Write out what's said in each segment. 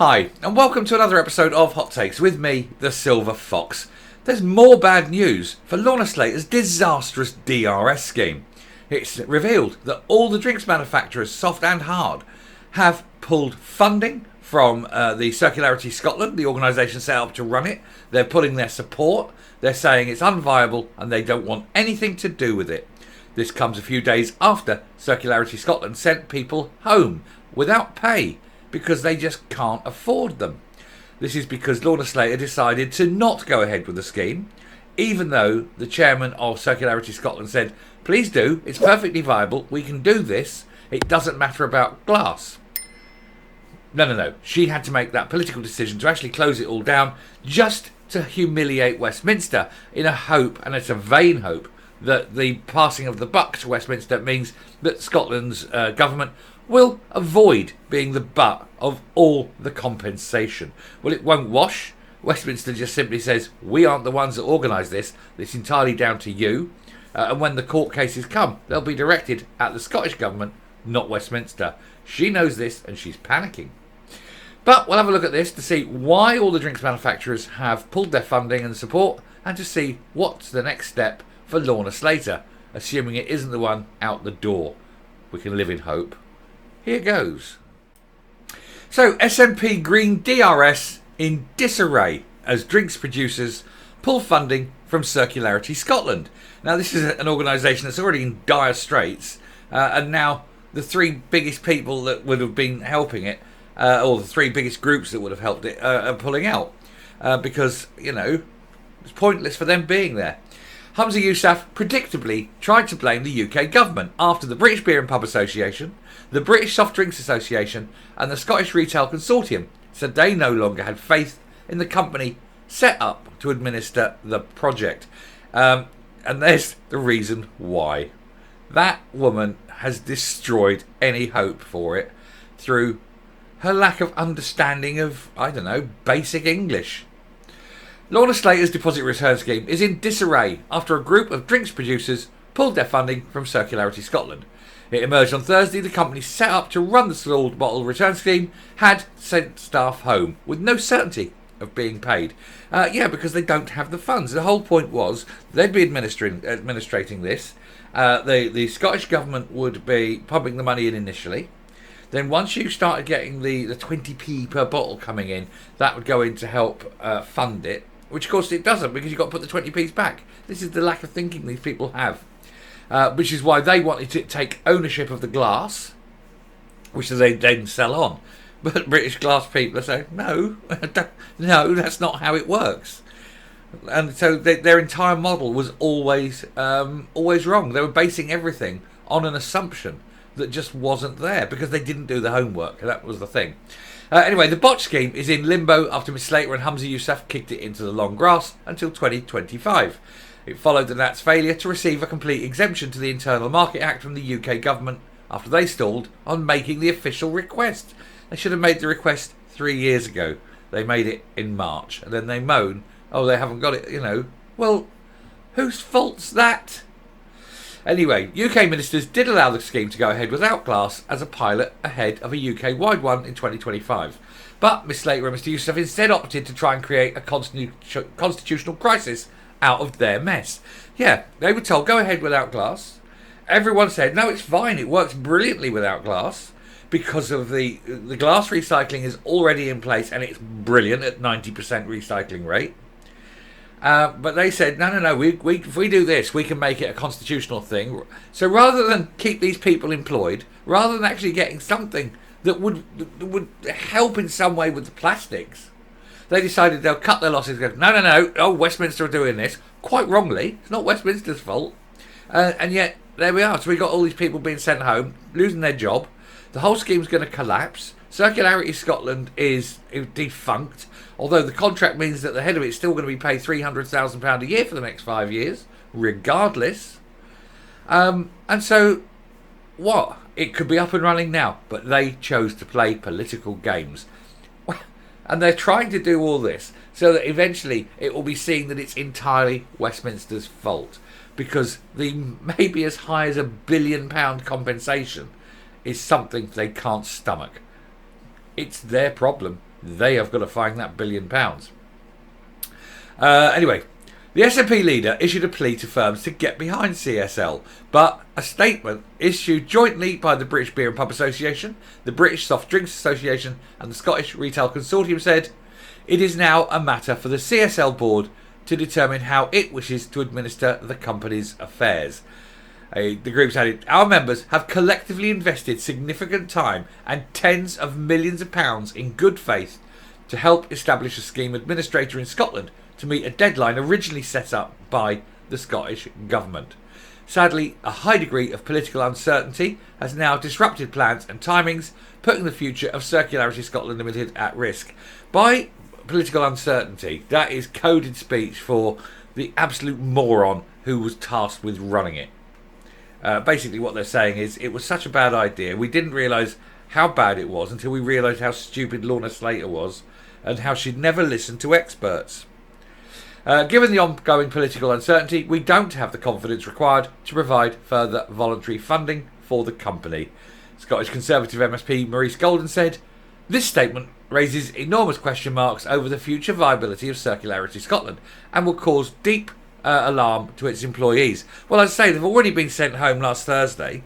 Hi, and welcome to another episode of Hot Takes with me, the Silver Fox. There's more bad news for Lorna Slater's disastrous DRS scheme. It's revealed that all the drinks manufacturers, soft and hard, have pulled funding from the Circularity Scotland, the organisation set up to run it. They're pulling their support. They're saying it's unviable and they don't want anything to do with it. This comes a few days after Circularity Scotland sent people home without pay because they just can't afford them. This is because Lorna Slater decided to not go ahead with the scheme, even though the chairman of Circularity Scotland said, please do, it's perfectly viable, we can do this, it doesn't matter about glass. No. She had to make that political decision to actually close it all down just to humiliate Westminster in a hope, and it's a vain hope, that the passing of the buck to Westminster means that Scotland's government will avoid being the butt of all the compensation. Well, it won't wash. Westminster just simply says, we aren't the ones that organise this. It's entirely down to you. And when the court cases come, they'll be directed at the Scottish Government, not Westminster. She knows this and she's panicking. But we'll have a look at this to see why all the drinks manufacturers have pulled their funding and support, and to see what's the next step for Lorna Slater, assuming it isn't the one out the door. We can live in hope. Here goes. So, SNP Green DRS in disarray as drinks producers pull funding from Circularity Scotland. Now, this is an organisation that's already in dire straits, and now the three biggest people that would have been helping it, or the three biggest groups that would have helped it, are pulling out because, it's pointless for them being there. Humza Yousaf predictably tried to blame the UK government after the British Beer and Pub Association, the British Soft Drinks Association and the Scottish Retail Consortium said they no longer had faith in the company set up to administer the project. And there's the reason why. That woman has destroyed any hope for it through her lack of understanding of, basic English. Lorna Slater's deposit return scheme is in disarray after a group of drinks producers pulled their funding from Circularity Scotland. It emerged on Thursday the company set up to run the sold bottle return scheme had sent staff home with no certainty of being paid. Because they don't have the funds. The whole point was they'd be administrating this. The Scottish Government would be pumping the money in initially. Then once you started getting the 20p per bottle coming in, that would go in to help fund it. Which, of course, it doesn't, because you've got to put the 20p's back. This is the lack of thinking these people have. Which is why they wanted to take ownership of the glass, which they then sell on. But British glass people are saying, no, that's not how it works. And so their entire model was always wrong. They were basing everything on an assumption that just wasn't there, because they didn't do the homework. That was the thing. Anyway, the botch scheme is in limbo after Miss Slater and Humza Yousaf kicked it into the long grass until 2025. It followed the Nat's failure to receive a complete exemption to the Internal Market Act from the UK government after they stalled on making the official request. They should have made the request 3 years ago. They made it in March, and then they moan, oh, they haven't got it, Well, whose fault's that? Anyway, UK ministers did allow the scheme to go ahead without glass as a pilot ahead of a UK-wide one in 2025. But Miss Slater and Mr Yousaf instead opted to try and create a constitutional crisis out of their mess. Yeah, they were told, go ahead without glass. Everyone said, no, it's fine, it works brilliantly without glass, because of the glass recycling is already in place and it's brilliant at 90% recycling rate. But they said, no, if we do this, we can make it a constitutional thing. So rather than keep these people employed, rather than actually getting something that would help in some way with the plastics, they decided they'll cut their losses and go, no, oh, Westminster are doing this. Quite wrongly. It's not Westminster's fault. And yet, there we are. So we got all these people being sent home, losing their job. The whole scheme's going to collapse. Circularity Scotland is defunct, although the contract means that the head of it's still going to be paid £300,000 a year for the next 5 years, regardless. And so, what? It could be up and running now, but they chose to play political games. And they're trying to do all this so that eventually it will be seen that it's entirely Westminster's fault, because the maybe as high as £1 billion compensation is something they can't stomach. It's their problem. They have got to find that £1 billion. Anyway, the S&P leader issued a plea to firms to get behind CSL, but a statement issued jointly by the British Beer and Pub Association, the British Soft Drinks Association and the Scottish Retail Consortium said, it is now a matter for the CSL board to determine how it wishes to administer the company's affairs. The group added, our members have collectively invested significant time and tens of millions of pounds in good faith to help establish a scheme administrator in Scotland to meet a deadline originally set up by the Scottish Government. Sadly, a high degree of political uncertainty has now disrupted plans and timings, putting the future of Circularity Scotland Limited at risk. By political uncertainty, that is coded speech for the absolute moron who was tasked with running it. Basically what they're saying is it was such a bad idea, we didn't realise how bad it was until we realised how stupid Lorna Slater was and how she'd never listened to experts. Given the ongoing political uncertainty, we don't have the confidence required to provide further voluntary funding for the company. Scottish Conservative MSP Maurice Golden said, this statement raises enormous question marks over the future viability of Circularity Scotland and will cause deep alarm to its employees. Well, as I say, they've already been sent home last Thursday.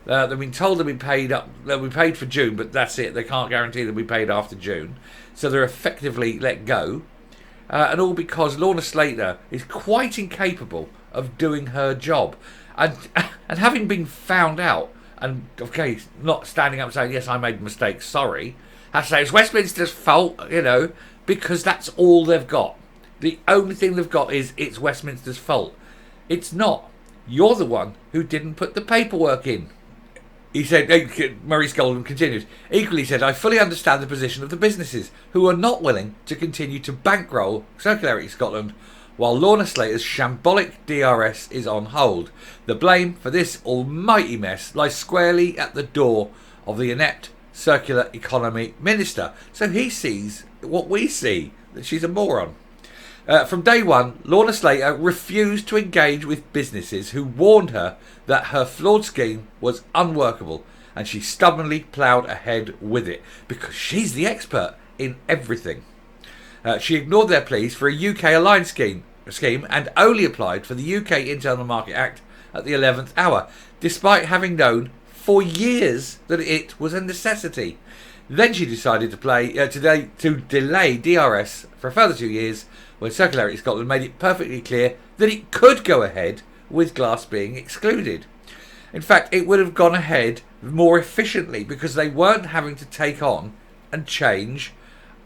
They've been told they'll be paid up. They'll be paid for June, but that's it. They can't guarantee they'll be paid after June, so they're effectively let go, and all because Lorna Slater is quite incapable of doing her job, and having been found out, and okay, not standing up and saying yes, I made a mistake, sorry. Has to say it's Westminster's fault, because that's all they've got. The only thing they've got is it's Westminster's fault. It's not. You're the one who didn't put the paperwork in. He said, Maurice Golden continues, equally said, I fully understand the position of the businesses who are not willing to continue to bankroll Circularity Scotland while Lorna Slater's shambolic DRS is on hold. The blame for this almighty mess lies squarely at the door of the inept Circular Economy Minister. So he sees what we see, that she's a moron. From day one, Lorna Slater refused to engage with businesses who warned her that her flawed scheme was unworkable, and she stubbornly ploughed ahead with it because she's the expert in everything. She ignored their pleas for a UK aligned scheme and only applied for the UK Internal Market Act at the 11th hour, despite having known for years that it was a necessity. Then she decided to delay DRS for a further 2 years, when Circularity Scotland made it perfectly clear that it could go ahead with glass being excluded. In fact, it would have gone ahead more efficiently because they weren't having to take on and change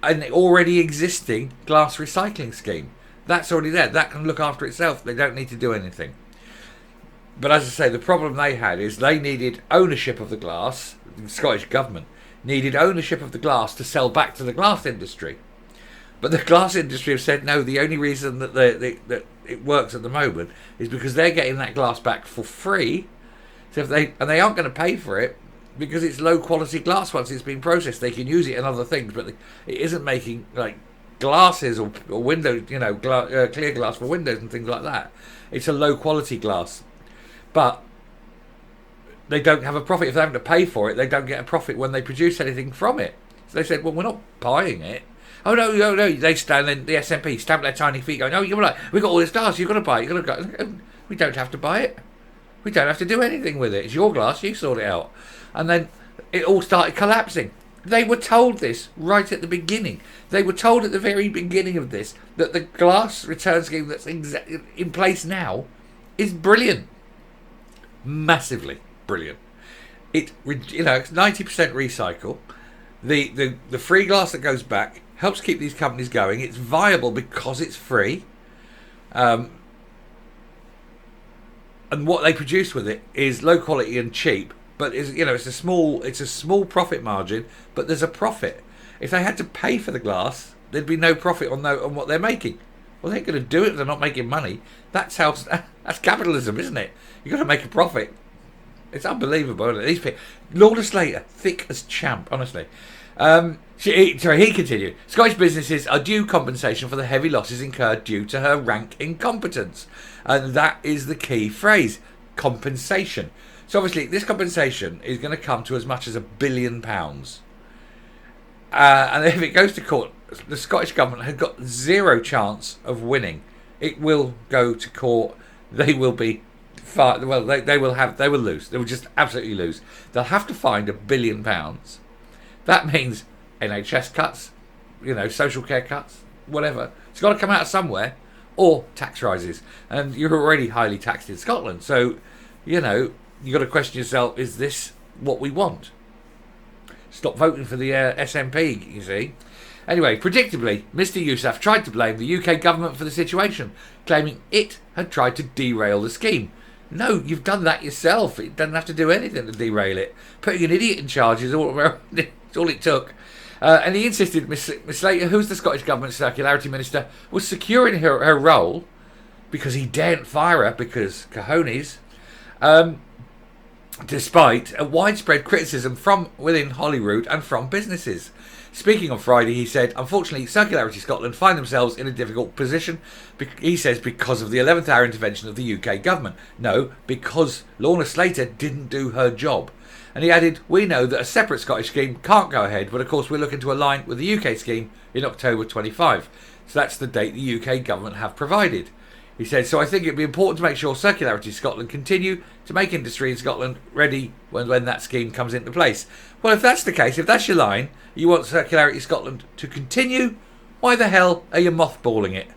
an already existing glass recycling scheme. That's already there. That can look after itself. They don't need to do anything. But as I say, the problem they had is they needed ownership of the glass. The Scottish Government needed ownership of the glass to sell back to the glass industry. But the glass industry have said no, the only reason that that it works at the moment is because they're getting that glass back for free. So they aren't going to pay for it because it's low quality glass once it's been processed. They can use it in other things, but it isn't making like glasses or windows, clear glass for windows and things like that. It's a low quality glass. But they don't have a profit. If they have to pay for it, they don't get a profit when they produce anything from it. So they said, well, we're not buying it. Oh, no. They stand in the S&P, stamp their tiny feet going, oh, you're right, we've got all this glass, you've got to buy it. You've got to go. We don't have to buy it. We don't have to do anything with it. It's your glass, you sort it out. And then it all started collapsing. They were told this right at the beginning. They were told at the very beginning of this that the glass return scheme that's in place now is brilliant. Massively brilliant. It's 90% recycle. The free glass that goes back helps keep these companies going. It's viable because it's free. And what they produce with it is low quality and cheap, but it's a small profit margin, but there's a profit. If they had to pay for the glass, there'd be no profit on what they're making. Well, they ain't going to do it if they're not making money. That's capitalism, isn't it? You've got to make a profit. It's unbelievable, isn't it? These people, Lorna Slater, thick as champ, honestly. He continued. Scottish businesses are due compensation for the heavy losses incurred due to her rank incompetence. And that is the key phrase, compensation. So obviously this compensation is going to come to as much as £1 billion. And if it goes to court, the Scottish Government has got zero chance of winning. It will go to court. They will be far. Well, they will lose. They will just absolutely lose. They'll have to find £1 billion. That means NHS cuts, social care cuts, whatever. It's got to come out of somewhere, or tax rises. And you're already highly taxed in Scotland, so you got to question yourself: is this what we want? Stop voting for the SNP, you see. Anyway, predictably, Mr. Yousaf tried to blame the UK government for the situation, claiming it had tried to derail the scheme. No, you've done that yourself. It doesn't have to do anything to derail it. Putting an idiot in charge is all it took. And he insisted Miss Slater, who's the Scottish Government Circularity Minister, was securing her role because he daren't fire her because cojones. Despite a widespread criticism from within Holyrood and from businesses. Speaking on Friday, he said, unfortunately, Circularity Scotland find themselves in a difficult position, he says, because of the 11th hour intervention of the UK government. No, because Lorna Slater didn't do her job. And he added, we know that a separate Scottish scheme can't go ahead, but of course we're looking to align with the UK scheme in October 25. So that's the date the UK government have provided. He said, so I think it'd be important to make sure Circularity Scotland continue to make industry in Scotland ready when that scheme comes into place. Well, if that's the case, if that's your line, you want Circularity Scotland to continue, why the hell are you mothballing it?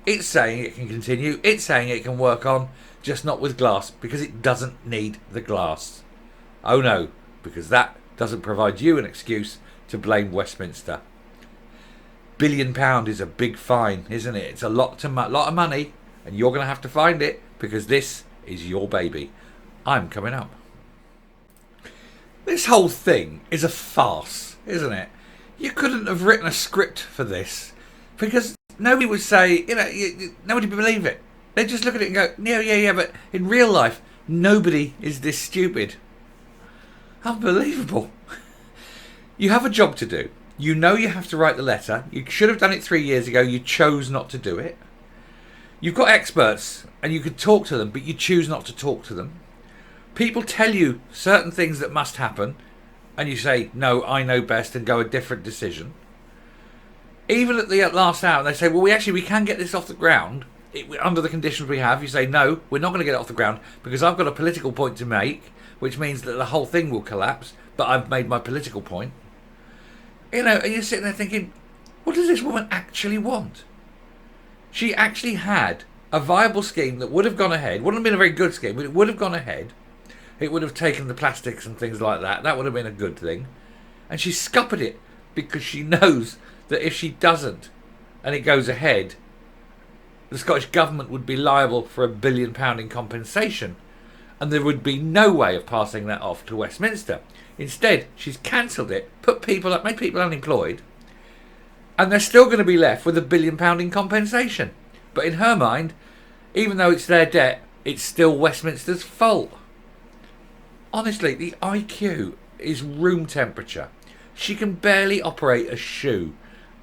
It's saying it can continue, it's saying it can work on, just not with glass, because it doesn't need the glass. Oh no, because that doesn't provide you an excuse to blame Westminster. £1 billion is a big fine, isn't it? It's a lot of money. And you're going to have to find it because this is your baby. I'm coming up. This whole thing is a farce, isn't it? You couldn't have written a script for this because nobody would say, nobody would believe it. They'd just look at it and go, yeah, but in real life, nobody is this stupid. Unbelievable. You have a job to do. You know you have to write the letter. You should have done it 3 years ago. You chose not to do it. You've got experts and you could talk to them, but you choose not to talk to them. People tell you certain things that must happen and you say, no, I know best, and go a different decision. Even at the last hour, they say, well, we can get this off the ground under the conditions we have. You say, no, we're not going to get it off the ground because I've got a political point to make, which means that the whole thing will collapse, but I've made my political point. And you're sitting there thinking, what does this woman actually want? She actually had a viable scheme that would have gone ahead. Wouldn't have been a very good scheme, but it would have gone ahead. It would have taken the plastics and things like that. That would have been a good thing. And she scuppered it because she knows that if she doesn't and it goes ahead, the Scottish Government would be liable for £1 billion in compensation. And there would be no way of passing that off to Westminster. Instead, she's cancelled it, made people unemployed, and they're still going to be left with £1 billion in compensation. But in her mind, even though it's their debt, it's still Westminster's fault. Honestly, the IQ is room temperature. She can barely operate a shoe.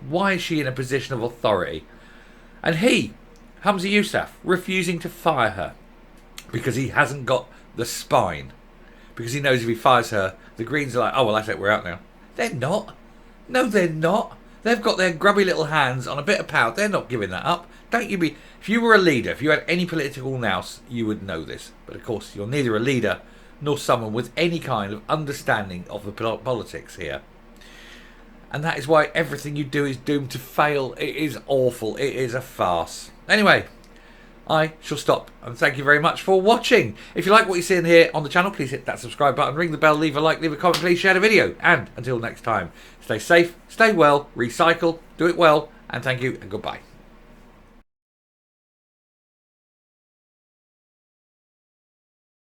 Why is she in a position of authority? And he, Humza Yousaf, refusing to fire her because he hasn't got the spine. Because he knows if he fires her, the Greens are like, oh, well, that's it, we're out now. They're not. No, they're not. They've got their grubby little hands on a bit of power. They're not giving that up. Don't you be... If you were a leader, if you had any political nous, you would know this. But of course, you're neither a leader nor someone with any kind of understanding of the politics here. And that is why everything you do is doomed to fail. It is awful. It is a farce. Anyway, I shall stop. And thank you very much for watching. If you like what you're seeing here on the channel, please hit that subscribe button, ring the bell, leave a like, leave a comment, please share the video. And until next time, stay safe, stay well, recycle, do it well, and thank you and goodbye.